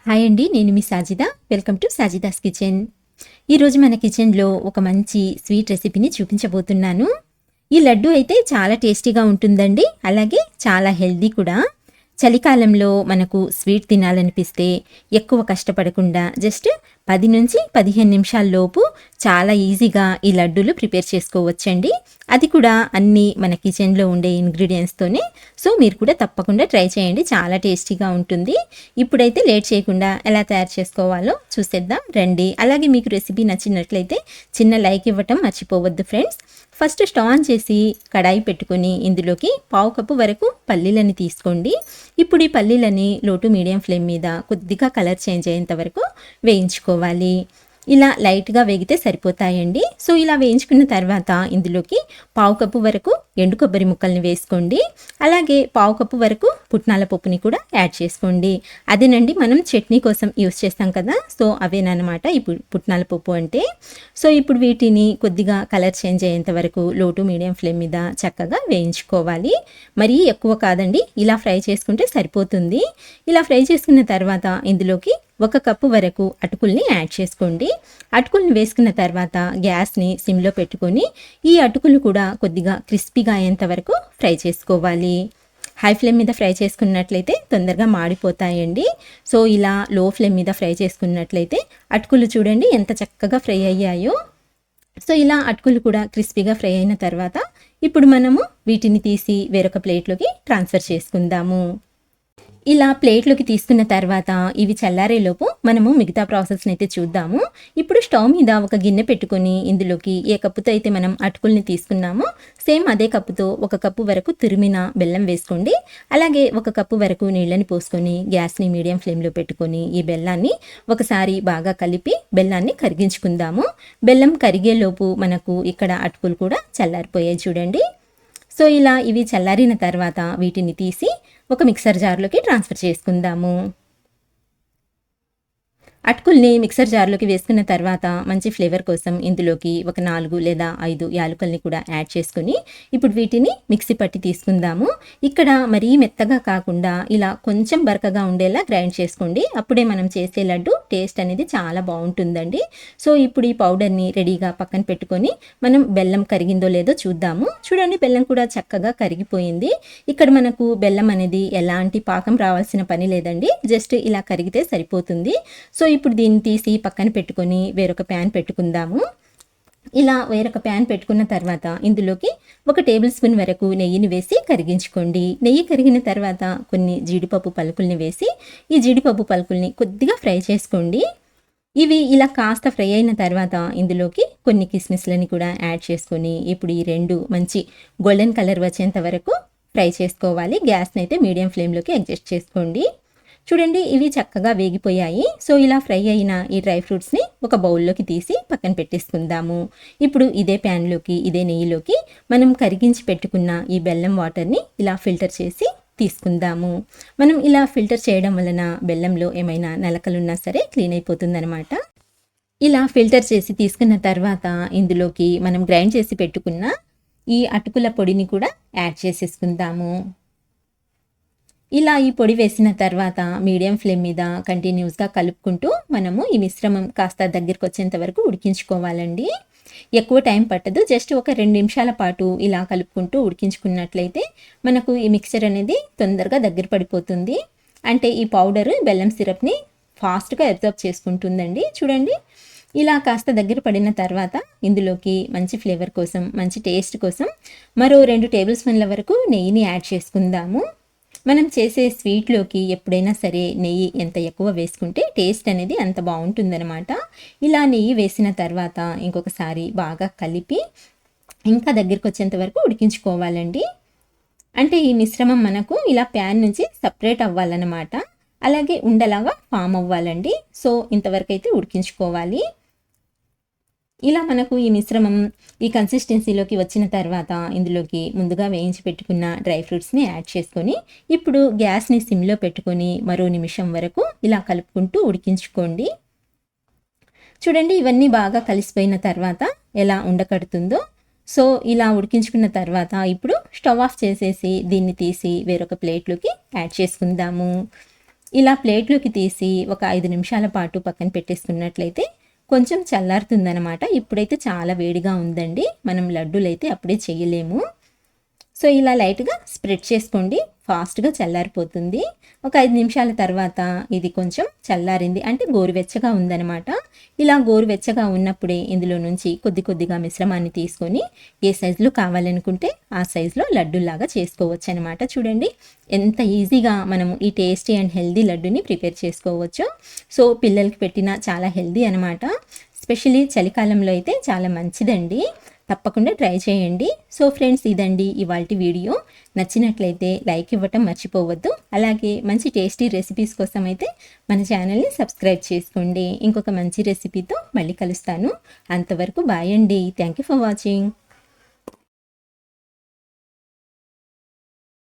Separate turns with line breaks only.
Hi అండి, నేను మీ Sajida. Welcome to Sajida's kitchen. ఈరోజు మన కిచెన్లో ఒక మంచి స్వీట్ రెసిపీని చూపించబోతున్నాను. ఈ లడ్డు అయితే చాలా టేస్టీగా ఉంటుందండి, అలాగే చాలా హెల్దీ కూడా. చలికాలంలో మనకు స్వీట్ తినాలనిపిస్తే ఎక్కువ కష్టపడకుండా జస్ట్ 10 నుంచి 15 నిమిషాల్లోపు చాలా ఈజీగా ఈ లడ్డూలు ప్రిపేర్ చేసుకోవచ్చండి. అది కూడా అన్నీ మన కిచెన్లో ఉండే ఇంగ్రీడియంట్స్తోనే. సో మీరు కూడా తప్పకుండా ట్రై చేయండి, చాలా టేస్టీగా ఉంటుంది. ఇప్పుడైతే లేట్ చేయకుండా ఎలా తయారు చేసుకోవాలో చూసేద్దాం రండి. అలాగే మీకు రెసిపీ నచ్చినట్లయితే చిన్న లైక్ ఇవ్వటం మర్చిపోవద్దు ఫ్రెండ్స్. ఫస్ట్ స్టవ్ ఆన్ చేసి కడాయి పెట్టుకొని ఇందులోకి 1/2 కప్పు వరకు పల్లీలని తీసుకోండి. ఇప్పుడు ఈ పల్లీలని లో టు మీడియం ఫ్లేమ్ మీద కొద్దిగా కలర్ చేంజ్ అయ్యేంత వరకు వేయించుకోవాలి. ఇలా లైట్గా వేగితే సరిపోతాయండి. సో ఇలా వేయించుకున్న తర్వాత ఇందులోకి 1/2 కప్పు వరకు ఎండు కొబ్బరి ముక్కల్ని వేసుకోండి. అలాగే 1/2 కప్పు వరకు పుట్నాల పప్పుని కూడా యాడ్ చేసుకోండి. అదేనండి, మనం చట్నీ కోసం యూస్ చేస్తాం కదా, సో అవేనమాట ఈ పుట్నాల పప్పు అంటే. సో ఇప్పుడు వీటిని కొద్దిగా కలర్ చేంజ్ అయ్యేంత వరకు లో టు మీడియం ఫ్లేమ్ మీద చక్కగా వేయించుకోవాలి. మరీ ఎక్కువ కాదండి, ఇలా ఫ్రై చేసుకుంటే సరిపోతుంది. ఇలా ఫ్రై చేసుకున్న తర్వాత ఇందులోకి 1 కప్పు వరకు అటుకుల్ని యాడ్ చేసుకోండి. అటుకుల్ని వేసుకున్న తర్వాత గ్యాస్ని సిమ్లో పెట్టుకొని ఈ అటుకులు కూడా కొద్దిగా క్రిస్పీగా అయ్యేంత వరకు ఫ్రై చేసుకోవాలి. హై ఫ్లేమ్ మీద ఫ్రై చేసుకున్నట్లయితే తొందరగా మాడిపోతాయండి. సో ఇలా లో ఫ్లేమ్ మీద ఫ్రై చేసుకున్నట్లయితే అటుకులు చూడండి ఎంత చక్కగా ఫ్రై అయ్యాయో. సో ఇలా అటుకులు కూడా క్రిస్పీగా ఫ్రై అయిన తర్వాత ఇప్పుడు మనము వీటిని తీసి వేరొక ప్లేట్లోకి ట్రాన్స్ఫర్ చేసుకుందాము. ఇలా ప్లేట్లోకి తీసుకున్న తర్వాత ఇవి చల్లారేలోపు మనము మిగతా ప్రాసెస్ని అయితే చూద్దాము. ఇప్పుడు స్టవ్ మీద ఒక గిన్నె పెట్టుకొని ఇందులోకి ఏ కప్పుతో అయితే మనం అటుకుల్ని తీసుకున్నామో సేమ్ అదే కప్పుతో 1 కప్పు వరకు తురిమిన బెల్లం వేసుకోండి. అలాగే 1 కప్పు వరకు నీళ్ళని పోసుకొని గ్యాస్ని మీడియం ఫ్లేమ్లో పెట్టుకొని ఈ బెల్లాన్ని ఒకసారి బాగా కలిపి బెల్లాన్ని కరిగించుకుందాము. బెల్లం కరిగేలోపు మనకు ఇక్కడ అటుకులు కూడా చల్లారిపోయాయి చూడండి. సో ఇలా ఇవి చల్లారిన తర్వాత వీటిని తీసి ఒక మిక్సర్ జార్లోకి ట్రాన్స్ఫర్ చేసుకుందాము. అటుకుల్ని మిక్సర్ జార్లోకి వేసుకున్న తర్వాత మంచి ఫ్లేవర్ కోసం ఇందులోకి ఒక 4 లేదా 5 యాలకుల్ని కూడా యాడ్ చేసుకుని ఇప్పుడు వీటిని మిక్సీ పట్టి తీసుకుందాము. ఇక్కడ మరీ మెత్తగా కాకుండా ఇలా కొంచెం బరకగా ఉండేలా గ్రైండ్ చేసుకోండి. అప్పుడే మనం చేసే లడ్డు టేస్ట్ అనేది చాలా బాగుంటుందండి. సో ఇప్పుడు ఈ పౌడర్ని రెడీగా పక్కన పెట్టుకొని మనం బెల్లం కరిగిందో లేదో చూద్దాము. చూడండి, బెల్లం కూడా చక్కగా కరిగిపోయింది. ఇక్కడ మనకు బెల్లం అనేది ఎలాంటి పాకం రావాల్సిన పని లేదండి, జస్ట్ ఇలా కరిగితే సరిపోతుంది. సో ఇప్పుడు దీన్ని తీసి పక్కన పెట్టుకొని వేరొక ప్యాన్ పెట్టుకుందాము. ఇలా వేరొక ప్యాన్ పెట్టుకున్న తర్వాత ఇందులోకి 1 టేబుల్ స్పూన్ వరకు నెయ్యిని వేసి కరిగించుకోండి. నెయ్యి కరిగిన తర్వాత కొన్ని జీడిపప్పు పలుకుల్ని వేసి ఈ జీడిపప్పు పలుకుల్ని కొద్దిగా ఫ్రై చేసుకోండి. ఇవి ఇలా కాస్త ఫ్రై అయిన తర్వాత ఇందులోకి కొన్ని కిస్మిస్లని కూడా యాడ్ చేసుకొని ఇప్పుడు ఈ 2 మంచి గోల్డెన్ కలర్ వచ్చేంత వరకు ఫ్రై చేసుకోవాలి. గ్యాస్ని అయితే మీడియం ఫ్లేమ్లోకి అడ్జస్ట్ చేసుకోండి. చూడండి, ఇవి చక్కగా వేగిపోయాయి. సో ఇలా ఫ్రై అయిన ఈ డ్రై ఫ్రూట్స్ని ఒక బౌల్లోకి తీసి పక్కన పెట్టేసుకుందాము. ఇప్పుడు ఇదే ప్యాన్లోకి ఇదే నెయ్యిలోకి మనం కరిగించి పెట్టుకున్న ఈ బెల్లం వాటర్ని ఇలా ఫిల్టర్ చేసి తీసుకుందాము. మనం ఇలా ఫిల్టర్ చేయడం వలన బెల్లంలో ఏమైనా నలకలున్నా సరే క్లీన్ అయిపోతుందన్నమాట. ఇలా ఫిల్టర్ చేసి తీసుకున్న తర్వాత ఇందులోకి మనం గ్రైండ్ చేసి పెట్టుకున్న ఈ అటుకుల పొడిని కూడా యాడ్ చేసేసుకుందాము. ఇలా ఈ పొడి వేసిన తర్వాత మీడియం ఫ్లేమ్ మీద కంటిన్యూస్గా కలుపుకుంటూ మనము ఈ మిశ్రమం కాస్త దగ్గరికి వచ్చేంత వరకు ఉడికించుకోవాలండి. ఎక్కువ టైం పట్టదు, జస్ట్ ఒక 2 నిమిషాల పాటు ఇలా కలుపుకుంటూ ఉడికించుకున్నట్లయితే మనకు ఈ మిక్చర్ అనేది తొందరగా దగ్గర పడిపోతుంది. అంటే ఈ పౌడర్ బెల్లం సిరప్ని ఫాస్ట్గా అబ్జర్వ్ చేసుకుంటుందండి. చూడండి, ఇలా కాస్త దగ్గర పడిన తర్వాత ఇందులోకి మంచి ఫ్లేవర్ కోసం, మంచి టేస్ట్ కోసం మరో 2 టేబుల్ స్పూన్ల వరకు నెయ్యిని యాడ్ చేసుకుందాము. మనం చేసే స్వీట్లోకి ఎప్పుడైనా సరే నెయ్యి ఎంత ఎక్కువ వేసుకుంటే టేస్ట్ అనేది అంత బాగుంటుందన్నమాట. ఇలా నెయ్యి వేసిన తర్వాత ఇంకొకసారి బాగా కలిపి ఇంకా దగ్గరికి వచ్చేంత వరకు ఉడికించుకోవాలండి. అంటే ఈ మిశ్రమం మనకు ఇలా ప్యాన్ నుంచి సపరేట్ అవ్వాలన్నమాట, అలాగే ఉండలాగా ఫామ్ అవ్వాలండి. సో ఇంతవరకు అయితే ఉడికించుకోవాలి. ఇలా మనకు ఈ మిశ్రమం ఈ కన్సిస్టెన్సీలోకి వచ్చిన తర్వాత ఇందులోకి ముందుగా వేయించి పెట్టుకున్న డ్రై ఫ్రూట్స్ని యాడ్ చేసుకొని ఇప్పుడు గ్యాస్ని సిమ్లో పెట్టుకొని మరో నిమిషం వరకు ఇలా కలుపుకుంటూ ఉడికించుకోండి. చూడండి, ఇవన్నీ బాగా కలిసిపోయిన తర్వాత ఎలా ఉండకడుతుందో. సో ఇలా ఉడికించుకున్న తర్వాత ఇప్పుడు స్టవ్ ఆఫ్ చేసేసి దీన్ని తీసి వేరొక ప్లేట్లోకి యాడ్ చేసుకుందాము. ఇలా ప్లేట్లోకి తీసి ఒక 5 నిమిషాల పాటు పక్కన పెట్టేసుకున్నట్లయితే కొంచెం చల్లారుతుందనమాట. ఇప్పుడైతే చాలా వేడిగా ఉందండి, మనం లడ్డూలైతే అప్పుడే చేయలేము. సో ఇలా లైట్గా స్ప్రెడ్ చేసుకోండి, ఫాస్ట్గా చల్లారిపోతుంది. ఒక 5 నిమిషాల తర్వాత ఇది కొంచెం చల్లారింది అంటే గోరువెచ్చగా ఉందనమాట. ఇలా గోరువెచ్చగా ఉన్నప్పుడే ఇందులో నుంచి కొద్ది కొద్దిగా మిశ్రమాన్ని తీసుకొని ఏ సైజులో కావాలనుకుంటే ఆ సైజులో లడ్డూలాగా చేసుకోవచ్చు అనమాట. చూడండి ఎంత ఈజీగా మనము ఈ టేస్టీ అండ్ హెల్దీ లడ్డూని ప్రిపేర్ చేసుకోవచ్చు. సో పిల్లలకి పెట్టిన చాలా హెల్దీ అనమాట. స్పెషల్లీ చలికాలంలో అయితే చాలా మంచిదండి, తప్పకుండా ట్రై చేయండి. సో ఫ్రెండ్స్, ఇదండి ఇవాల్టి వీడియో. నచ్చినట్లయితే లైక్ ఇవ్వటం మర్చిపోవద్దు. అలాగే మంచి టేస్టీ రెసిపీస్ కోసం అయితే మన ఛానల్ని సబ్స్క్రైబ్ చేసుకోండి. ఇంకొక మంచి రెసిపీతో మళ్ళీ కలుస్తాను. అంతవరకు బాయ్ అండి. Thank you for watching.